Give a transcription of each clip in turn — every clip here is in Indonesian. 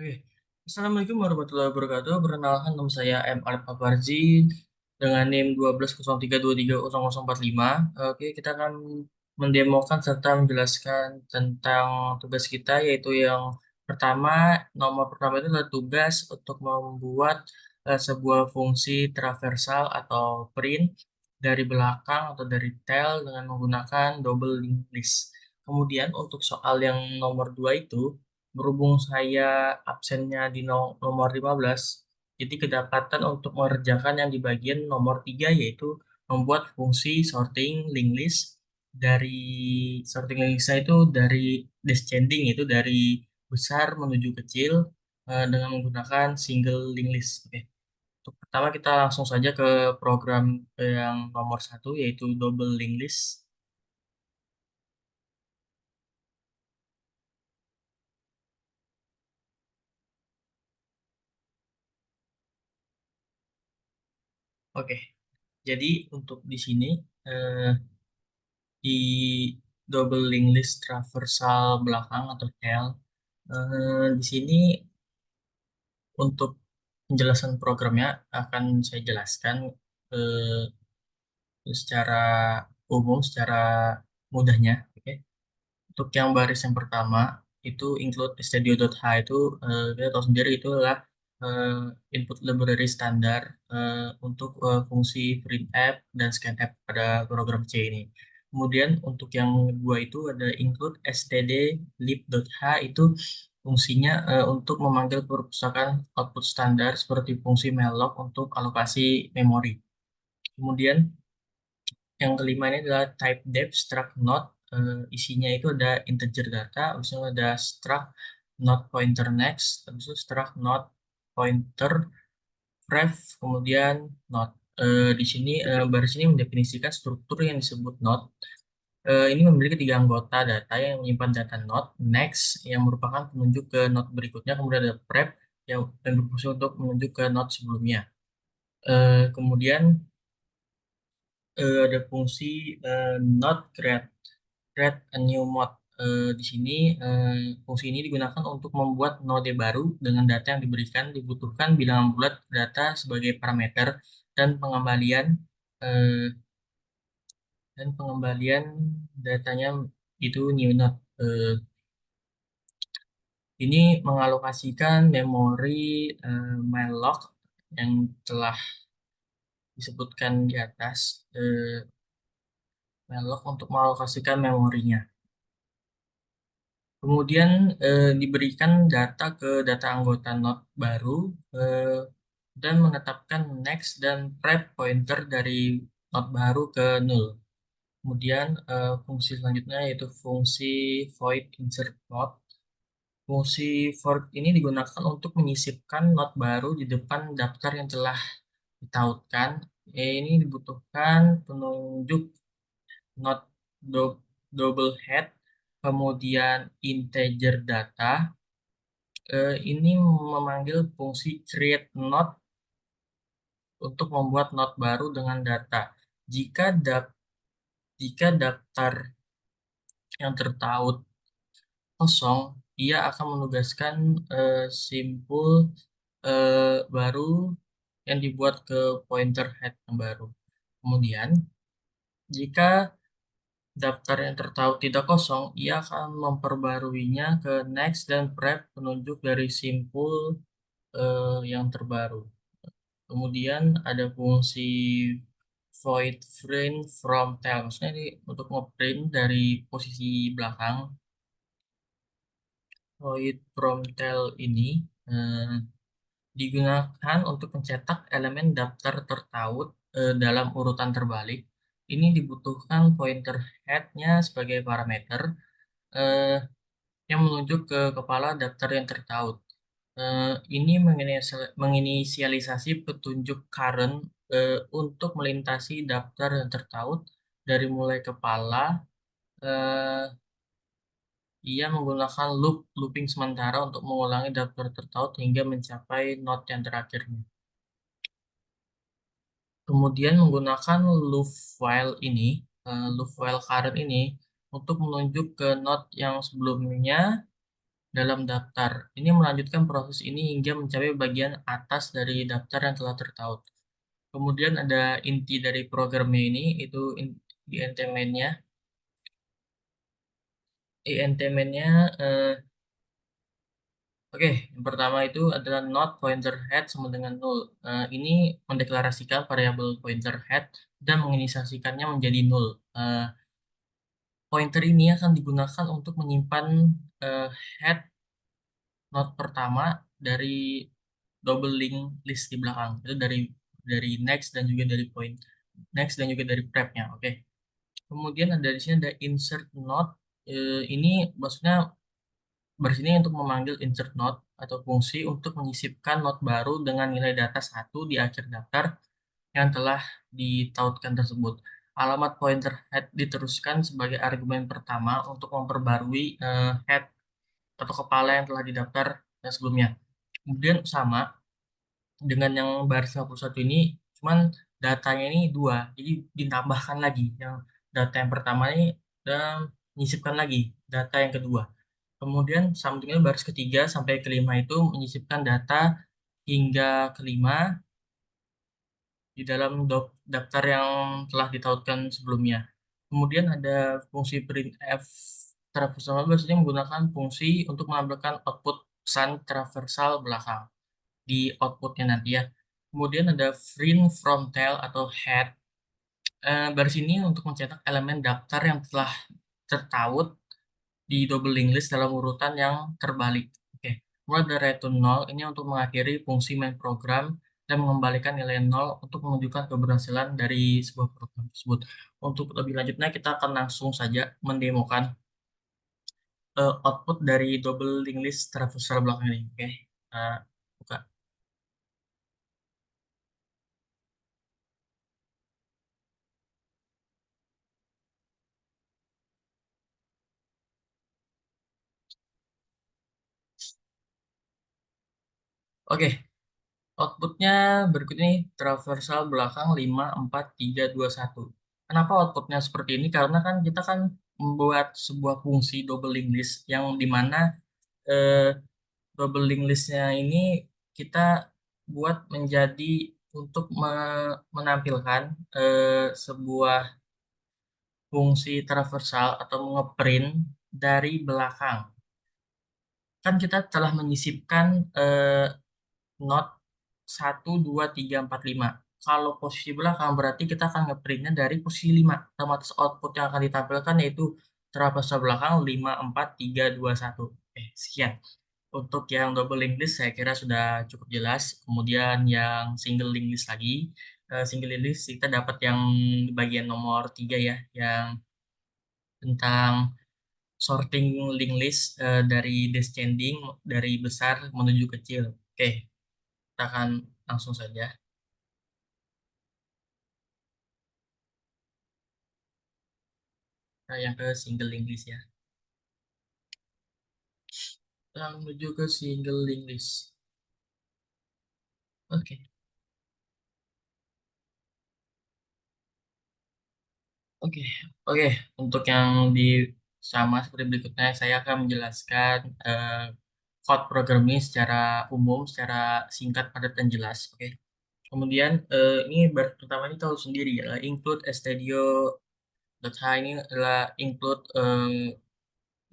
Oke. Assalamualaikum warahmatullahi wabarakatuh. Perkenalkan nama saya M. Alif Akbarzi dengan NIM 1203230045. Oke, kita akan mendemokan serta menjelaskan tentang tugas kita, yaitu yang pertama, nomor pertama itu adalah tugas untuk membuat sebuah fungsi traversal atau print dari belakang atau dari tail dengan menggunakan double linked list. Kemudian untuk soal yang nomor dua itu, berhubung saya absennya di nomor 15, jadi kedapatan untuk mengerjakan yang di bagian nomor 3, yaitu membuat fungsi sorting linked list dari sorting linked listnya itu dari descending, itu dari besar menuju kecil dengan menggunakan single linked list. Oke. Untuk pertama kita langsung saja ke program yang nomor satu, yaitu double linked list. Oke, jadi untuk di sini eh, di double link list traversal belakang atau tail, di sini untuk penjelasan programnya akan saya jelaskan eh, secara umum, secara mudahnya. Oke. Untuk yang baris yang pertama itu include studio.h itu kita tahu sendiri itu adalah eh, input library standar untuk fungsi print app dan scan app pada program C ini. Kemudian untuk yang kedua itu ada include std.lib.h itu fungsinya untuk memanggil perpustakaan output standar seperti fungsi malloc untuk alokasi memori. Kemudian yang kelima ini adalah type def struct not. Isinya itu ada integer data, habis itu ada struct not pointer next, habis itu struct not pointer ref, kemudian not. Di sini baris ini mendefinisikan struktur yang disebut not. Ini memiliki tiga anggota data yang menyimpan data not, next yang merupakan penunjuk ke not berikutnya, kemudian ada prep yang berfungsi untuk menunjuk ke not sebelumnya. Kemudian ada fungsi not create a new mode. Di sini fungsi ini digunakan untuk membuat node baru dengan data yang diberikan. Dibutuhkan bilangan bulat data sebagai parameter dan eh, pengembalian datanya itu new node. Ini mengalokasikan memori malloc yang telah disebutkan di atas, malloc untuk mengalokasikan memorinya. Kemudian diberikan data ke data anggota node baru eh, dan menetapkan next dan prep pointer dari node baru ke null. Kemudian fungsi selanjutnya yaitu fungsi void insert node. Fungsi void ini digunakan untuk menyisipkan node baru di depan daftar yang telah ditautkan. Ini dibutuhkan penunjuk node double head, kemudian integer data. Ini memanggil fungsi create node untuk membuat node baru dengan data. Jika jika daftar yang tertaut kosong, ia akan menugaskan simpul baru yang dibuat ke pointer head yang baru. Kemudian, jika daftar yang tertaut tidak kosong, ia akan memperbaruinya ke next dan prep penunjuk dari simpul yang terbaru. Kemudian ada fungsi void print from tail. Maksudnya ini untuk ngeprint dari posisi belakang. Void from tail ini eh, digunakan untuk mencetak elemen daftar tertaut dalam urutan terbalik. Ini dibutuhkan pointer head-nya sebagai parameter eh, yang menunjuk ke kepala daftar yang tertaut. Ini menginisialisasi petunjuk current untuk melintasi daftar yang tertaut dari mulai kepala. eh, Ia menggunakan looping sementara untuk mengulangi daftar tertaut hingga mencapai node yang terakhirnya. Kemudian menggunakan loop while ini, loop while current ini untuk menunjuk ke node yang sebelumnya dalam daftar. Ini melanjutkan proses ini hingga mencapai bagian atas dari daftar yang telah tertaut. Kemudian ada inti dari programnya ini, itu di int-main-nya. Int-main-nya, oke, yang pertama itu adalah not pointer head sama dengan null. Ini mendeklarasikan variabel pointer head dan menginisiasikannya menjadi null. Pointer ini akan digunakan untuk menyimpan eh, head node pertama dari double link list di belakang. Itu dari next dan juga dari point next dan juga dari prep-nya. Oke. Kemudian ada di sini ada insert node. Ini maksudnya bersini untuk memanggil insert node atau fungsi untuk menyisipkan node baru dengan nilai data satu di akhir daftar yang telah ditautkan tersebut. Alamat pointer head diteruskan sebagai argumen pertama untuk memperbarui head atau kepala yang telah didaftar sebelumnya. Kemudian sama dengan yang baris 51 ini, cuman datanya ini dua, jadi ditambahkan lagi. Yang data yang pertama ini dan menyisipkan lagi data yang kedua. Kemudian sama dengan baris ketiga sampai kelima itu menyisipkan data hingga kelima di dalam daftar yang telah ditautkan sebelumnya. Kemudian ada fungsi printf traversal biasanya menggunakan fungsi untuk menampilkan output pesan traversal belakang di outputnya nanti ya. Kemudian ada print from tail atau head. Baris ini untuk mencetak elemen daftar yang telah tertaut di double linked list dalam urutan yang terbalik. Oke, mulai dari return 0 ini untuk mengakhiri fungsi main program dan mengembalikan nilai 0 untuk menunjukkan keberhasilan dari sebuah program tersebut. Untuk lebih lanjutnya kita akan langsung saja mendemokan output dari double linked list traversal belakang ini. Oke, uh, buka. Oke, outputnya berikut ini traversal belakang 5, 4, 3, 2, 1. Kenapa outputnya seperti ini? Karena kan kita kan membuat sebuah fungsi double linked list yang dimana eh, double linked listnya ini kita buat menjadi untuk menampilkan sebuah fungsi traversal atau ngeprint dari belakang. Kan kita telah menyisipkan not 1, 2, 3, 4, 5. Kalau posisi belakang berarti kita akan ngeprintnya dari posisi 5. Otomatis output yang akan ditampilkan yaitu traversal belakang 5, 4, 3, 2, 1. Sekian. Untuk yang double link list saya kira sudah cukup jelas. Kemudian yang single link list lagi. Single link list kita dapat yang bagian nomor 3 ya. Yang tentang sorting link list dari descending dari besar menuju kecil. Oke, kita akan langsung saja. Yang ke single link list ya. Kita menuju ke single link list. Oke, oke, oke. Untuk yang di sama seperti berikutnya, saya akan menjelaskan code program ini secara umum, secara singkat, padat, dan jelas. Oke. Kemudian ini pertama ini tahu sendiri ya, include stdio.h ini adalah include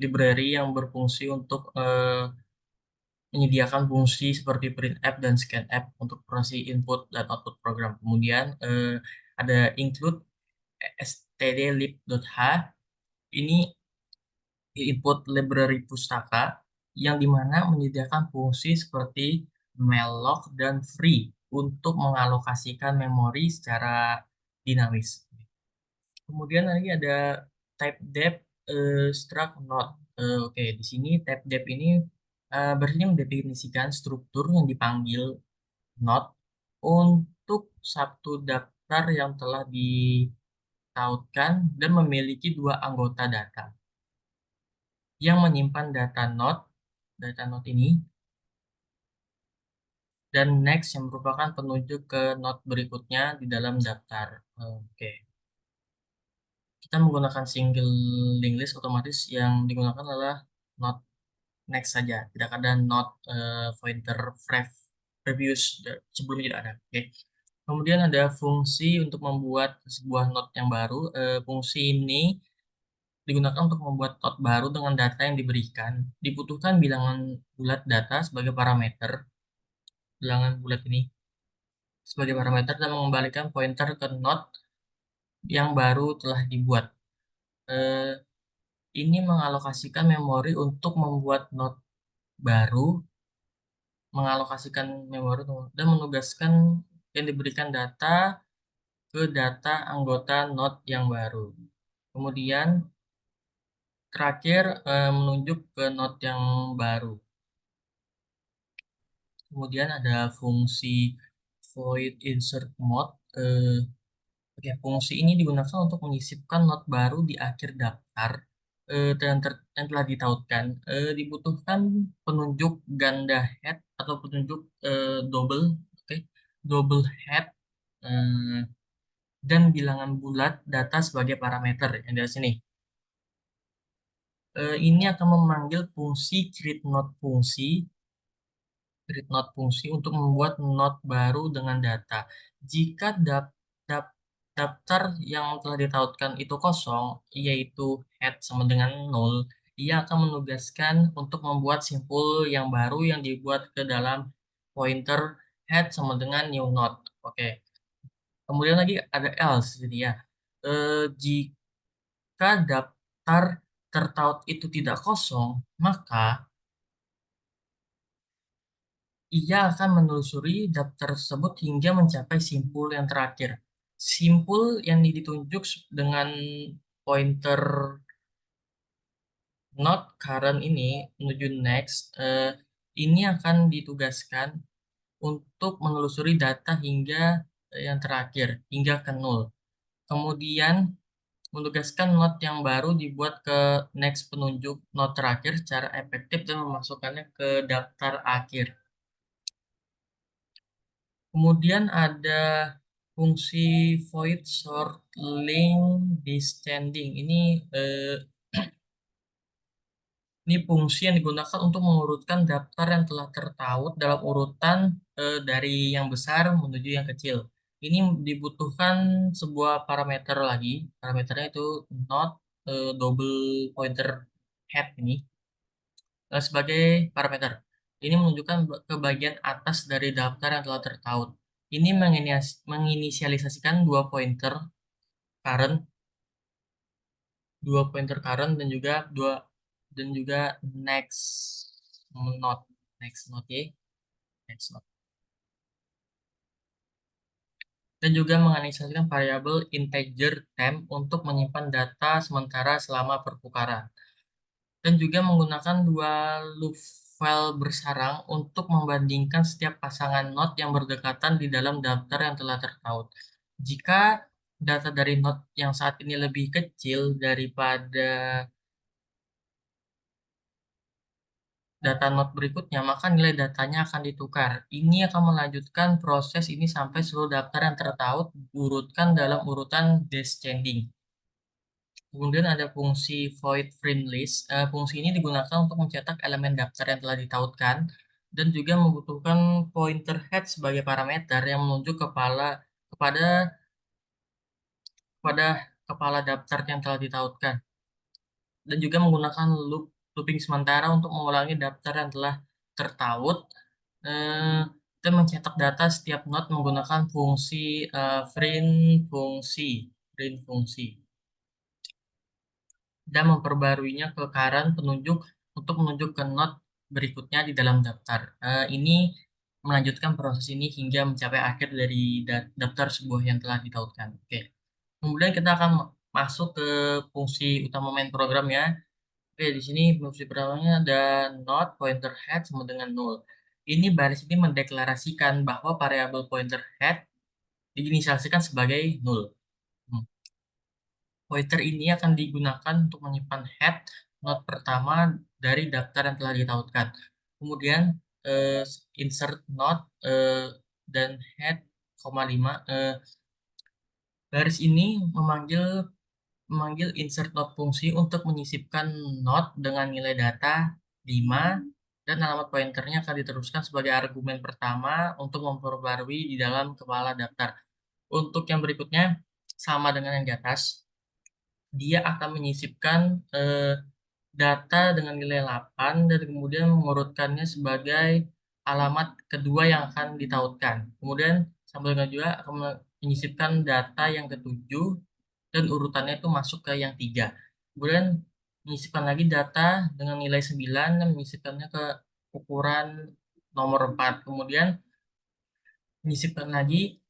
library yang berfungsi untuk menyediakan fungsi seperti printf dan scanf untuk operasi input dan output program. Kemudian ada include stdlib.h ini input library pustaka yang dimana menyediakan fungsi seperti malloc dan free untuk mengalokasikan memori secara dinamis. Kemudian lagi ada type dep struct node. Oke, di sini type dep ini berarti mendefinisikan struktur yang dipanggil node untuk satu daftar yang telah ditautkan dan memiliki dua anggota data yang menyimpan data node ini, dan next yang merupakan penunjuk ke node berikutnya di dalam daftar. Oke, kita menggunakan single linked list, otomatis yang digunakan adalah node next saja, tidak ada not pointer previous sebelumnya tidak ada. Oke. Kemudian ada fungsi untuk membuat sebuah not yang baru. Fungsi ini digunakan untuk membuat not baru dengan data yang diberikan. Dibutuhkan bilangan bulat data sebagai parameter. Bilangan bulat ini sebagai parameter dan mengembalikan pointer ke not yang baru telah dibuat. Eh, ini mengalokasikan memori untuk membuat not baru, mengalokasikan memori dan menugaskan yang diberikan data ke data anggota not yang baru. Kemudian terakhir menunjuk ke not yang baru. Kemudian ada fungsi void insert mode. Oke, fungsi ini digunakan untuk menyisipkan not baru di akhir daftar yang telah ditautkan. Dibutuhkan penunjuk ganda head atau penunjuk double, oke, double head eh, dan bilangan bulat data sebagai parameter yang di sini. Ini akan memanggil fungsi create not fungsi untuk membuat not baru dengan data. Jika daftar yang telah ditautkan itu kosong, yaitu head sama dengan 0, ia akan menugaskan untuk membuat simpul yang baru yang dibuat ke dalam pointer head sama dengan new not. Oke. Kemudian lagi ada else, jadi ya. Jika daftar tertaut itu tidak kosong, maka ia akan menelusuri daftar tersebut hingga mencapai simpul yang terakhir. Simpul yang ditunjuk dengan pointer not current ini menuju next, ini akan ditugaskan untuk menelusuri data hingga yang terakhir, hingga ke 0. Kemudian menugaskan not yang baru dibuat ke next penunjuk not terakhir secara efektif dan memasukkannya ke daftar akhir. Kemudian ada fungsi void short link descending. Ini fungsi yang digunakan untuk mengurutkan daftar yang telah tertaut dalam urutan dari yang besar menuju yang kecil. Ini dibutuhkan sebuah parameter lagi. Parameternya itu not double pointer head ini sebagai parameter. Ini menunjukkan ke bagian atas dari daftar yang telah tertaut. Ini menginisialisasikan current, dua pointer current dan juga next node, next node ya, next node. Dan juga menginisialisasikan variabel integer temp untuk menyimpan data sementara selama perputaran. Dan juga menggunakan dua loop file bersarang untuk membandingkan setiap pasangan node yang berdekatan di dalam daftar yang telah tertaut. Jika data dari node yang saat ini lebih kecil daripada data node berikutnya, maka nilai datanya akan ditukar. Ini akan melanjutkan proses ini sampai seluruh daftar yang tertaut diurutkan dalam urutan descending. Kemudian ada fungsi void frame list. Fungsi ini digunakan untuk mencetak elemen daftar yang telah ditautkan dan juga membutuhkan pointer head sebagai parameter yang menunjuk kepada kepada kepala daftar yang telah ditautkan dan juga menggunakan looping sementara untuk mengulangi daftar yang telah tertaut eh, dan mencetak data setiap node menggunakan fungsi print fungsi dan memperbaruinya ke current penunjuk untuk menunjuk ke node berikutnya di dalam daftar. Ini melanjutkan proses ini hingga mencapai akhir dari daftar sebuah yang telah ditautkan. Oke. Kemudian kita akan masuk ke fungsi utama main program ya. Oke, di sini fungsi pertamanya ada not pointer head sama dengan null. Ini baris ini mendeklarasikan bahwa variabel pointer head diinisialisasikan sebagai null. Hmm. Pointer ini akan digunakan untuk menyimpan head not pertama dari daftar yang telah ditautkan. Kemudian eh, insert not dan head, 5. Baris ini memanggil insert not fungsi untuk menyisipkan not dengan nilai data 5, dan alamat pointernya akan diteruskan sebagai argumen pertama untuk memperbarui di dalam kepala daftar. Untuk yang berikutnya, sama dengan yang di atas, dia akan menyisipkan data dengan nilai 8 dan kemudian mengurutkannya sebagai alamat kedua yang akan ditautkan. Kemudian sambil dengan juga akan menyisipkan data yang ketujuh dan urutannya itu masuk ke yang tiga. Kemudian menyisipkan lagi data dengan nilai 9 dan menyisipkannya ke ukuran nomor 4. Kemudian menyisipkan lagi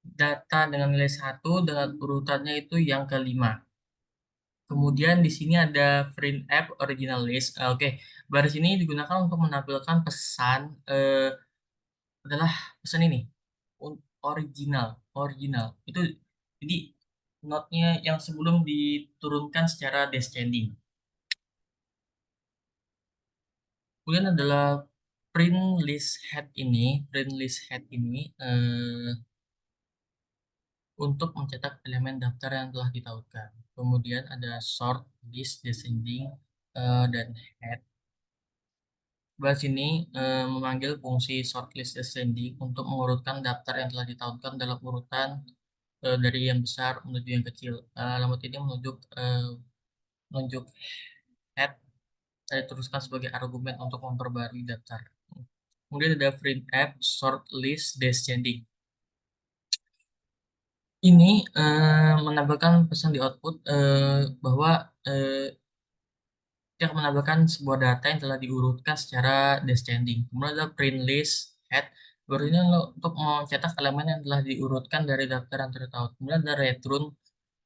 data dengan nilai satu dengan urutannya itu yang kelima. Kemudian di sini ada print app original list. Oke, baris ini digunakan untuk menampilkan pesan adalah pesan ini original, original. Itu jadi notnya yang sebelum diturunkan secara descending. Kemudian adalah print list head ini untuk mencetak elemen daftar yang telah ditautkan. Kemudian ada sort, list, descending, dan head. Bahas ini memanggil fungsi shortlist descending untuk mengurutkan daftar yang telah ditautkan dalam urutan dari yang besar menuju yang kecil. Alamat ini menunjuk head saya teruskan sebagai argumen untuk memperbarui daftar. Kemudian ada print app shortlist descending. Ini menambahkan pesan di output bahwa dia akan menambahkan sebuah data yang telah diurutkan secara descending. Kemudian ada print list head. Baru ini untuk mencetak elemen yang telah diurutkan dari daftar yang tertaut. Kemudian ada return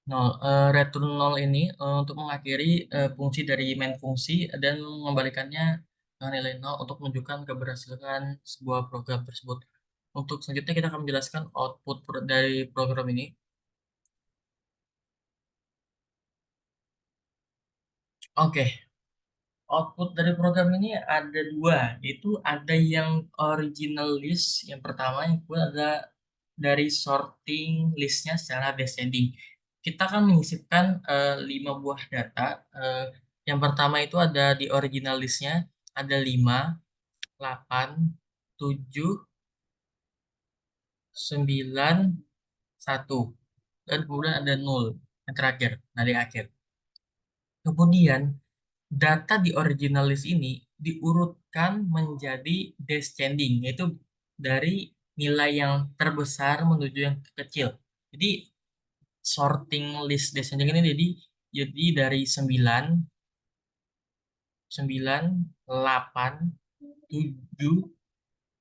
0. Return 0 ini untuk mengakhiri fungsi dari main fungsi dan mengembalikannya dengan nilai 0 untuk menunjukkan keberhasilan sebuah program tersebut. Untuk selanjutnya kita akan menjelaskan output dari program ini. Oke, output dari program ini ada dua, yaitu ada yang original list, yang pertama, yang kedua ada dari sorting listnya secara descending. Kita akan menyisipkan 5 buah data. Eh, yang pertama itu ada di original listnya, ada 5, 8, 7, 9, 1. Dan kemudian ada 0 yang terakhir, dari akhir. Kemudian data di original list ini diurutkan menjadi descending, yaitu dari nilai yang terbesar menuju yang kecil. Jadi sorting list descending ini jadi dari 9, 9, 8, 7,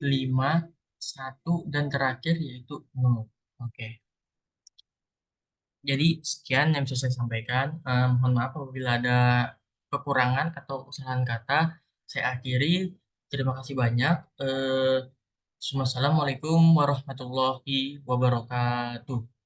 5, 1 dan terakhir yaitu 0. Oke. Jadi sekian yang bisa saya sampaikan. Mohon maaf apabila ada kekurangan atau kesalahan kata. Saya akhiri. Terima kasih banyak. Assalamualaikum warahmatullahi wabarakatuh.